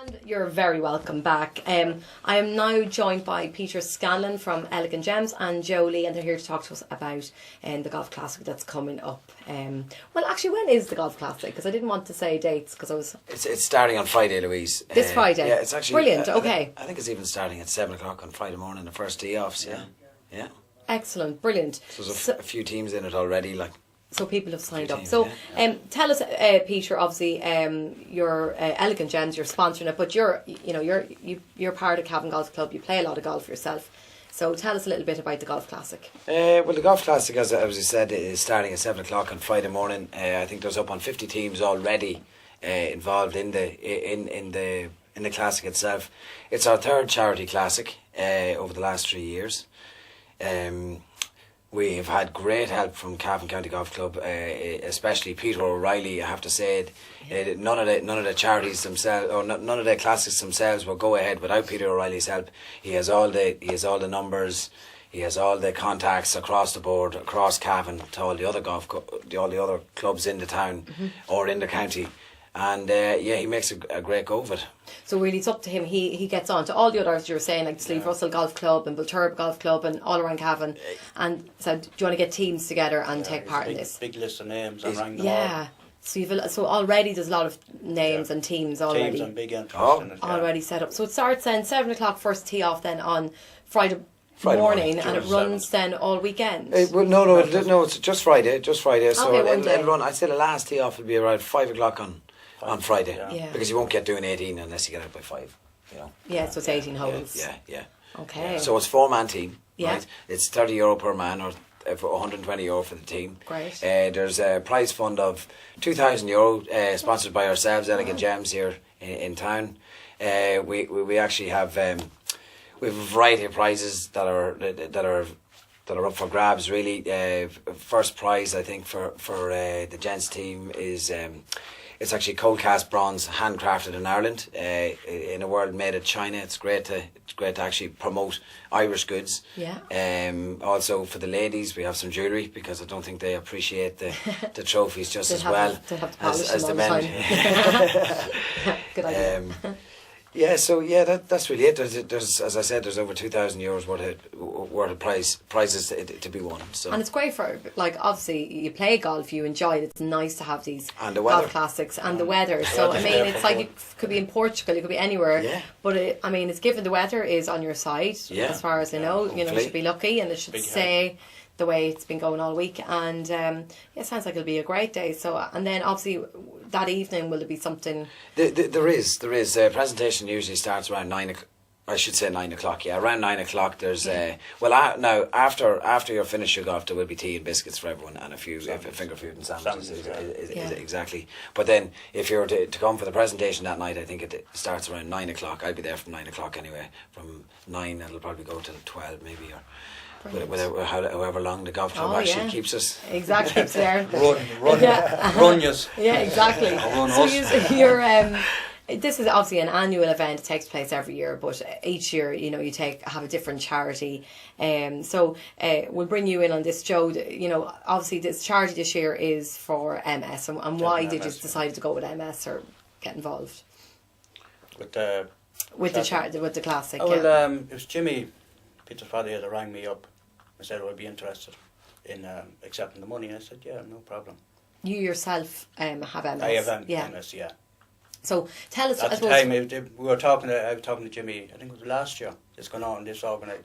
And you're very welcome back. I am now joined by Peter Scanlon from Elegant and Jolie, and they're here to talk to us about the Golf Classic that's coming up. Well, actually, when is the Golf Classic? Because I didn't want to say dates because I was... It's starting on Friday, Louise. This Friday? Yeah, it's actually... Brilliant, okay. I think it's even starting at 7 o'clock on Friday morning, the first tee offs, yeah. Excellent, brilliant. So there's a few teams in it already, like... So people have signed up. Teams, So yeah. tell us, Peter. Obviously, you're Elegant Gems. You're sponsoring it, but you're part of Cavan Golf Club. You play a lot of golf yourself. So tell us a little bit about the Golf Classic. Well, the Golf Classic, as I said, is starting at 7 o'clock on Friday morning. I think there's up on 50 teams already involved in the Classic itself. It's our third charity classic over the last 3 years. We have had great help from Cavan County Golf Club, especially Peter O'Reilly. I have to say it. None of the charities themselves, or none of the classics themselves, will go ahead without Peter O'Reilly's help. He has all the numbers. He has all the contacts across the board, across Cavan, to all the other clubs in the town or in the county. And he makes a great go of it. So really it's up to him. He gets on to all the others you were saying, like Sleeve Russell Golf Club and Bulturb Golf Club and all around Cavan, and said, do you want to get teams together and take part in this? Big list of names and rang them all. So already there's a lot of names and teams already. Teams and big interest in it. Already set up. So it starts then 7 o'clock first tee off then on Friday morning, and it runs then all weekend. No, it's just Friday. So Okay, it'll run. I'd say the last tee off will be around 5 o'clock on Friday, because you won't get doing 18 unless you get out by 5. Yeah, so it's 18 holes. Yeah. Okay. So it's 4-man team. Yeah. Right? It's €30 per man, or for €120 for the team. Great. There's a prize fund of €2,000, sponsored by ourselves, Elegant Gems here in town. We actually have we have a variety of prizes that are up for grabs. Really, first prize I think for the gents team is. It's actually cold cast bronze, handcrafted in Ireland, in a world made of China. It's great to actually promote Irish goods. Yeah. Also for the ladies, we have some jewellery, because I don't think they appreciate the trophies just as They'll well have to polish as the them all men. Good idea. That's really it. There's as I said, there's over €2,000 worth of prizes to be won. So. And it's great for, like, obviously you play golf, you enjoy it. It's nice to have these and the golf weather. classics and the weather. So I mean, it's like you could be in Portugal, you could be anywhere. Yeah. But it's given the weather is on your side, as far as I know. You know, you should be lucky, and it should stay the way it's been going all week. And it sounds like it'll be a great day. So, and then obviously that evening, will there be something? There is. The presentation usually starts around 9 o'clock. I should say 9 o'clock. Yeah, around 9 o'clock. There's now after you're finished your golf, there will be tea and biscuits for everyone, and a few finger food and sandwiches. Exactly. But then if you're to come for the presentation that night, I think it starts around 9 o'clock. I'll be there from 9 o'clock anyway. From 9, it'll probably go till 12 maybe, or. However long the golf club actually keeps us. Exactly, it's there. Run yes. Yeah, exactly. So you're this is obviously an annual event. It takes place every year, but each year, you have a different charity. So we'll bring you in on this, Joe. Obviously this charity this year is for MS, and why did you decide to go with MS or get involved with the classic? It was Jimmy, Peter's father, that rang me up and said, I'd be interested in accepting the money. And I said, yeah, no problem. You yourself have MS? I have MS, yeah. So tell us. At the time, I was talking to Jimmy, I think it was last year. It's gone on, this organised.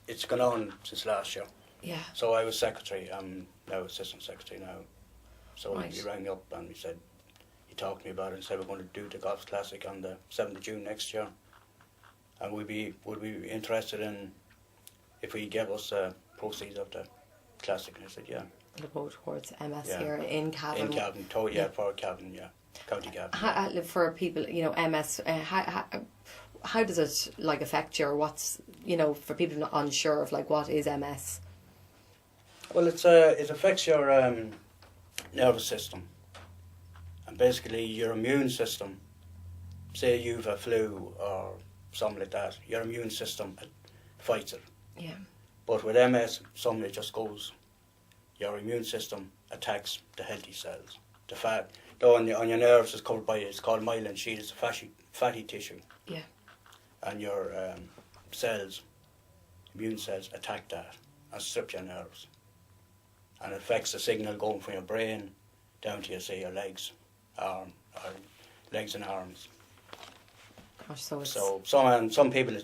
It's gone on since last year. Yeah. So I was secretary. I'm now assistant secretary now. So he rang me up and he talked to me about it and said, we're going to do the Golf Classic on the 7th of June next year. And would we be interested in if we give us proceeds of the classic? And I said, yeah. It'll go towards MS here in Cavan. In Cavan, for Cavan, County Cavan. For people, MS, how does it affect you, or what's, for people not unsure of what is MS? Well, it affects your nervous system, and basically your immune system. Say you've a flu or something like that, your immune system fights it. Yeah. But with MS, it just goes. Your immune system attacks the healthy cells. The fat, though on your nerves is covered by, it's called myelin sheath. It's a fatty tissue. Yeah. And your cells, immune cells, attack that and strip your nerves. And it affects the signal going from your brain down to your legs, legs and arms. Gosh, so it's... So some people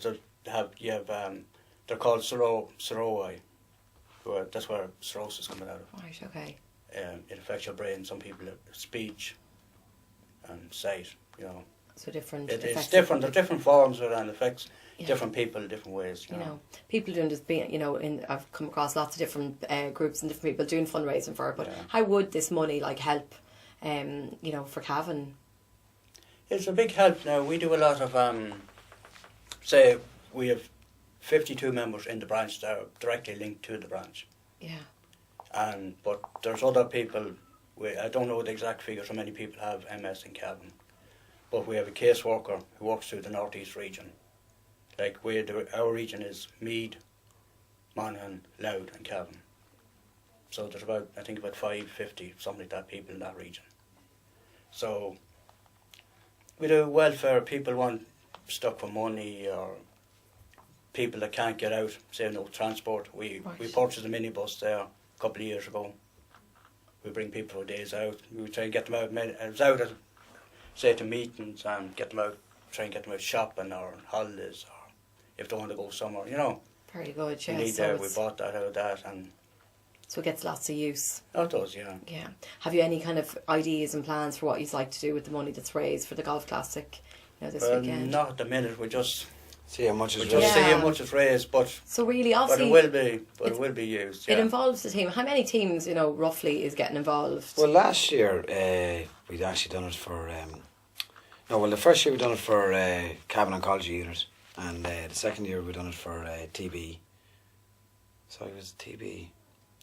they're called cirrhosis. That's where cirrhosis is coming out of. Right, okay. It affects your brain. Some people speech and sight, So different. It's different. There's different forms of it, and affects different people different ways. You know, people doing this. I've come across lots of different groups and different people doing fundraising for it. But how would this money help? For Cavan. It's a big help now. We do a lot of say we have 52 members in the branch that are directly linked to the branch. Yeah. But there's other people. I don't know the exact figures how many people have MS in Cavan, but we have a caseworker who works through the northeast region. Like our region is Meath, Monaghan, Louth, and Cavan. So there's about 550 something like that people in that region. So we do welfare. People want stuck for money or people that can't get out, say no transport. We purchased a minibus there a couple of years ago. We bring people for days out. We try and get them out, say to meetings and get them out, try and get them out shopping or holidays or if they want to go somewhere, Very good, yeah. We bought that out of that and... So it gets lots of use. Oh, it does, yeah. Yeah. Have you any kind of ideas and plans for what you'd like to do with the money that's raised for the Golf Classic this weekend? Not at the minute. We just... See how much is raised. See how much is raised, but... So really, obviously... But it will be used, It involves the team. How many teams, roughly, is getting involved? Well, last year, we'd actually done it for... the first year we done it for Cavan Oncology Unit, and the second year we done it for TB. Sorry, it was TB.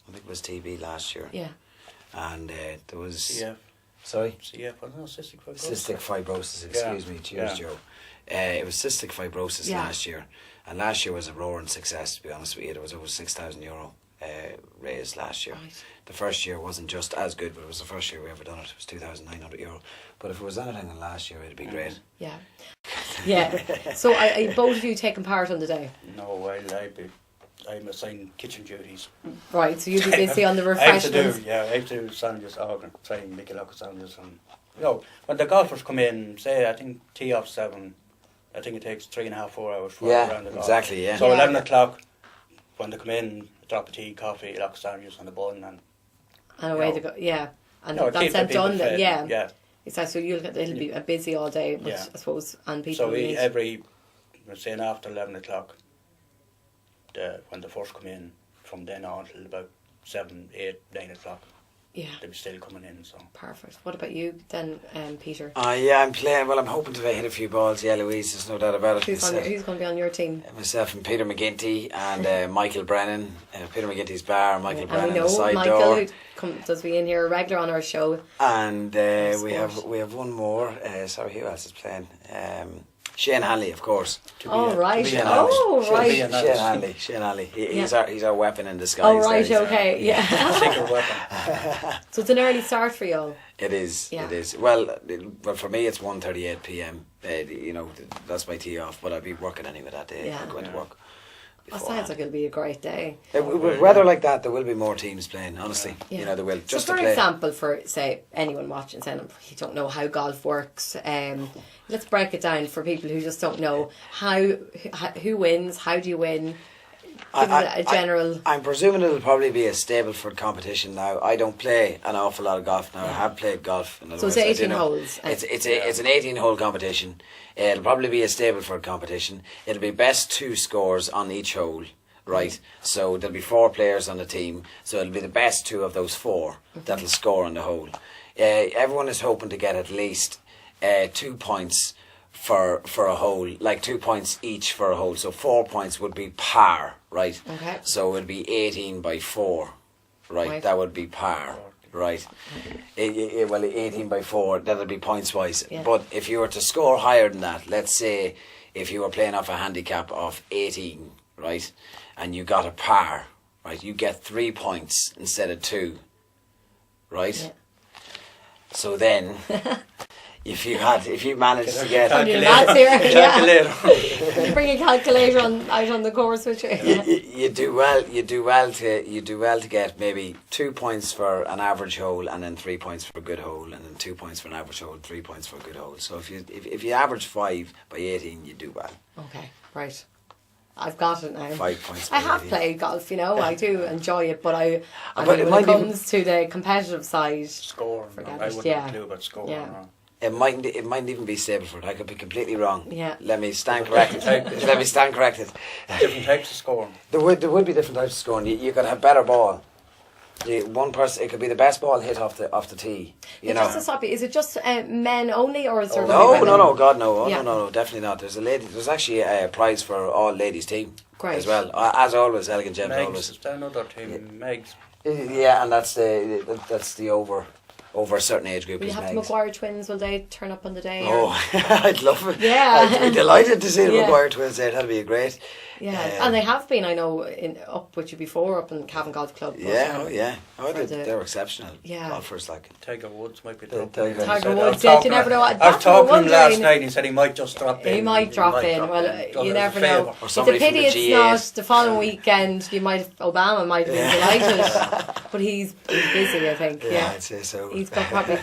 I think it was TB last year. Yeah. And there was... CF. Sorry? CF, I don't know, cystic fibrosis. Cystic fibrosis, excuse me. Cheers, Joe. It was cystic fibrosis last year. And last year was a roaring success, to be honest with you. There was over €6,000 raised last year. Right. The first year wasn't just as good, but it was the first year we ever done it. It was €2,900. But if it was anything than last year, it'd be great. Yeah. Yeah. So are both of you taking part on the day? No, I'm assigned kitchen duties. Right, so you'll be busy on the refreshments. I have to do sandwiches, try and make a lot of sandwiches. And, when the golfers come in, say, I think tee off 7, I think it takes 3.5, 4 hours for around the golf. Exactly, yeah. So 11 o'clock, when they come in, drop a tea, coffee, a lot of sandwiches on the bun. And away they go, yeah. And that's it done, yeah. Exactly, so it'll be busy all day, I suppose, and people... So saying after 11 o'clock, when they first come in, from then on till about 7, 8, 9 o'clock, they'll be still coming in. So perfect. What about you then, Peter? I'm playing. Well, I'm hoping to hit a few balls. Yeah, Louise, there's no doubt about it. Who's going to be on your team? Myself and Peter McGinty and Michael Brennan. Peter McGinty's bar, Michael Brennan and we know the side Michael, door. Who does be in here a regular on our show. And we have one more. Sorry, who else is playing? Shane Hanley, of course. Right. Shane Hanley. He's our weapon in disguise. Oh, right, okay. Yeah. Secret weapon. So it's an early start for you all. It is. Well, for me, it's 1:38 p.m. That's my tee off, but I'll be working anyway that day. Yeah. I'm going to work. It sounds like it'll be a great day. With weather like that, there will be more teams playing, honestly. Yeah. There will. Just so for example, for, say, anyone watching saying, you don't know how golf works, let's break it down for people who just don't know. Who wins? How do you win? Give it a general... I'm presuming it'll probably be a Stableford competition now. I don't play an awful lot of golf now. I have played golf. So it's 18 holes. It's an 18-hole competition. It'll probably be a Stableford competition. It'll be best 2 scores on each hole, right? So there'll be 4 players on the team. So it'll be the best 2 of those 4 that'll score on the hole. Everyone is hoping to get at least 2 points for a hole, like 2 points each for a hole. So 4 points would be par, right? Okay. So it would be 18 by 4, right? That would be par, right? 18 by 4, that would be points wise. Yeah. But if you were to score higher than that, let's say if you were playing off a handicap of 18, right? And you got a par, right? You get 3 points instead of 2, right? Yeah. So then, if you managed to get you bring a calculator out on the course with you. You do well to get maybe 2 points for an average hole, and then 3 points for a good hole, and then 2 points for an average hole, 3 points for a good hole. So if you average 5 by 18, you do well. Okay, right. I've got it now. 5 points. I have played golf, I do enjoy it, but when it it comes to the competitive side, score. Forget I it. wouldn't have a clue about score. Yeah. No. It mightn't even be Stableford. I could be completely wrong. Yeah. Let me stand corrected. Different types of scoring. There would be different types of scoring. You could have better ball. One person, it could be the best ball hit off the tee. Just to stop you, is it just men only, or is there? No, God no. Yeah. No, definitely not. There's actually a prize for all ladies team. Great. As well. As always, Elegant Gems Megs, always. is there another team? Megs. Yeah, and that's the over a certain age group. Will you is have Megs. the Maguire twins? Will they turn up on the day? Oh, I'd love it. Yeah. I'd be delighted to see the Yeah. Maguire twins there. That'd be great. Yeah, and they have been, I know, up with you before, up in Cavan Golf Club. Yeah. Oh, for they're exceptional. Yeah. Golfers, like. Tiger Woods might be Tiger dropping in. Tiger I was Woods, yeah, you never know. I was talking to him last night and he said he might just drop in. He might drop in. Well, you never know. Or It's a somebody from pity the it's GAs. not the following weekend. Obama might have been delighted, but he's busy, I think. Yeah, I'd say so. He's got probably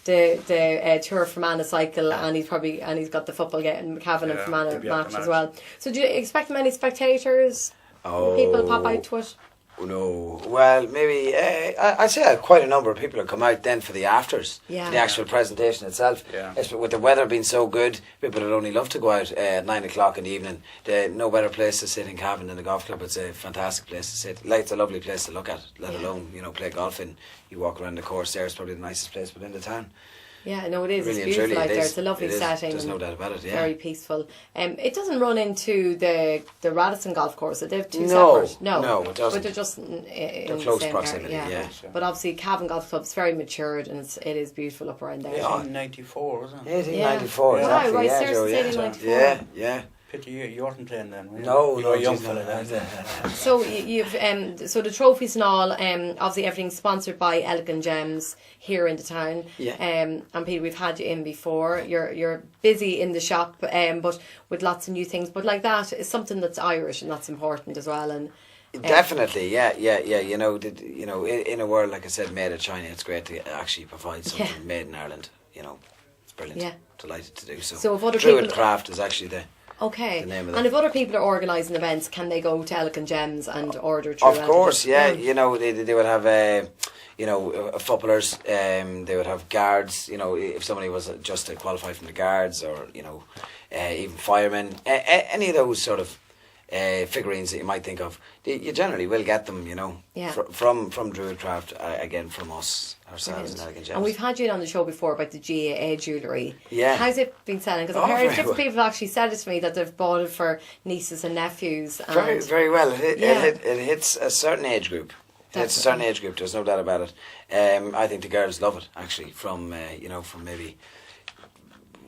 the Tour of Fermanagh cycle, and he's got the football game, Cavan and Yeah, Fermanagh he'll be at the match as match. well. So do you expect many spectators? Oh. People pop out to it? No, well, maybe I'd say quite a number of people will come out then for the afters, Yeah. the actual presentation itself. Yeah. With the weather being so good, people would only love to go out at 9 o'clock in the evening. No better place to sit in Cavan than the golf club. It's a fantastic place to sit. It's a lovely place to look at, let alone play golf in. You walk around the course there; it's probably the nicest place within the town. Yeah, no, it is. Really and It's beautiful truly, out it there. is. It's a lovely It is. setting. There's no and doubt about it. Yeah. Very peaceful. It doesn't run into the Radisson golf course. They have two No, separate. No, no, it doesn't. But they're just in They're the close same proximity. area, Yeah. But obviously, Cavan Golf Club is very matured, and it is beautiful up around there. 1894, wasn't it? 1894. Yeah. Exactly. Wow, right, yeah, seriously, Joe, yeah. 1894. Yeah. Pity you weren't playing then, were you? No, you were a young geez, fella no. then. So you've so the trophies and all, obviously everything's sponsored by Elegant Gems here in the town. Yeah. And Peter, we've had you in before. You're busy in the shop, but with lots of new things. But like that is something that's Irish, and that's important as well. And Definitely, yeah. In a world, like I said, made in China, it's great to actually provide something made in Ireland. It's brilliant. Yeah. Delighted to do so. So if other Druid people- Craft is actually the name of and it. if other people are organising events, can they go to Elegant Gems and order through? Of course, Elegant? yeah. They would have footballers. They would have guards. If somebody was just to qualify from the guards, or even firemen, any of those sort of figurines that you might think of, you generally will get them. From Druid Craft, again from us ourselves in Elegant Gems. And we've had you on the show before about the GAA jewellery. Yeah. How's it been selling? Because Oh, I've heard very different well. people have actually said it to me that they've bought it for nieces and nephews. And Very, very well. Yeah. It hits a certain age group. It's a certain age group. There's no doubt about it. I think the girls love it actually. From maybe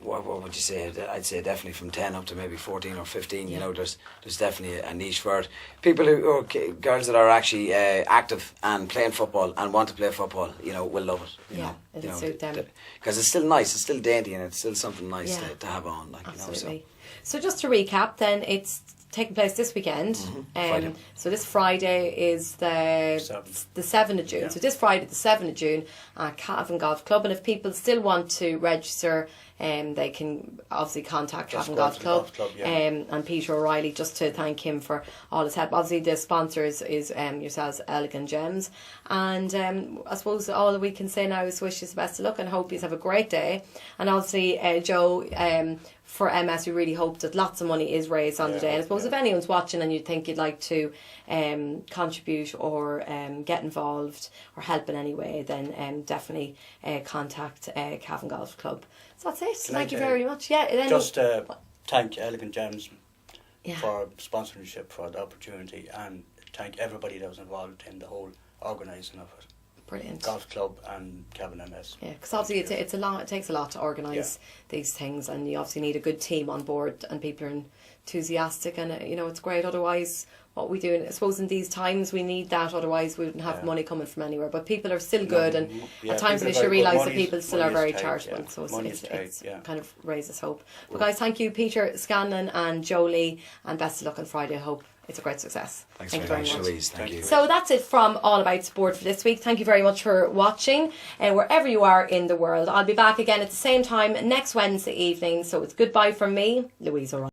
what would you say? I'd say definitely from 10 up to maybe 14 or 15. There's definitely a niche for it. People or girls that are actually active and playing football and want to play football, will love it. It'll suit them. Because it's still nice. It's still dainty, and it's still something nice to have on. Absolutely. So just to recap, then it's taking place this weekend. Friday. So this Friday is the 7th of June. Yeah. So this Friday, the 7th of June, at Cavan Golf Club. And if people still want to register, they can obviously contact Just Cavan go Golf to the Club. golf club, yeah. And Peter O'Reilly, just to thank him for all his help. Obviously, the sponsors is yourselves, Elegant Gems. And I suppose all that we can say now is wish you the best of luck and hope you have a great day. And obviously, Joe, for MS, we really hope that lots of money is raised on the day. And I suppose if anyone's watching and you think you'd like to contribute or get involved or help in any way, then definitely contact Cavan Golf Club. So that's it. Thank you very much. Yeah. Then Just thank Elegant Gems Yeah. for sponsorship, for the opportunity, and thank everybody that was involved in the whole organising of it. Brilliant. Golf Club and Cavan MS. Yeah, because obviously it takes a lot to organise these things, and you obviously need a good team on board and people enthusiastic, and you know, it's great. Otherwise, what we do, I suppose, in these times, we need that. Otherwise, we wouldn't have money coming from anywhere. But people are still good, and at times we should realise that people still are very charitable. So it's kind of raises hope. But guys, thank you, Peter Scanlon and Jolie, and best of luck on Friday. I hope it's a great success. Thank you very much, Louise. Thank you. So that's it from All About Sport for this week. Thank you very much for watching, wherever you are in the world. I'll be back again at the same time next Wednesday evening. So it's goodbye from me, Louise O'Reilly.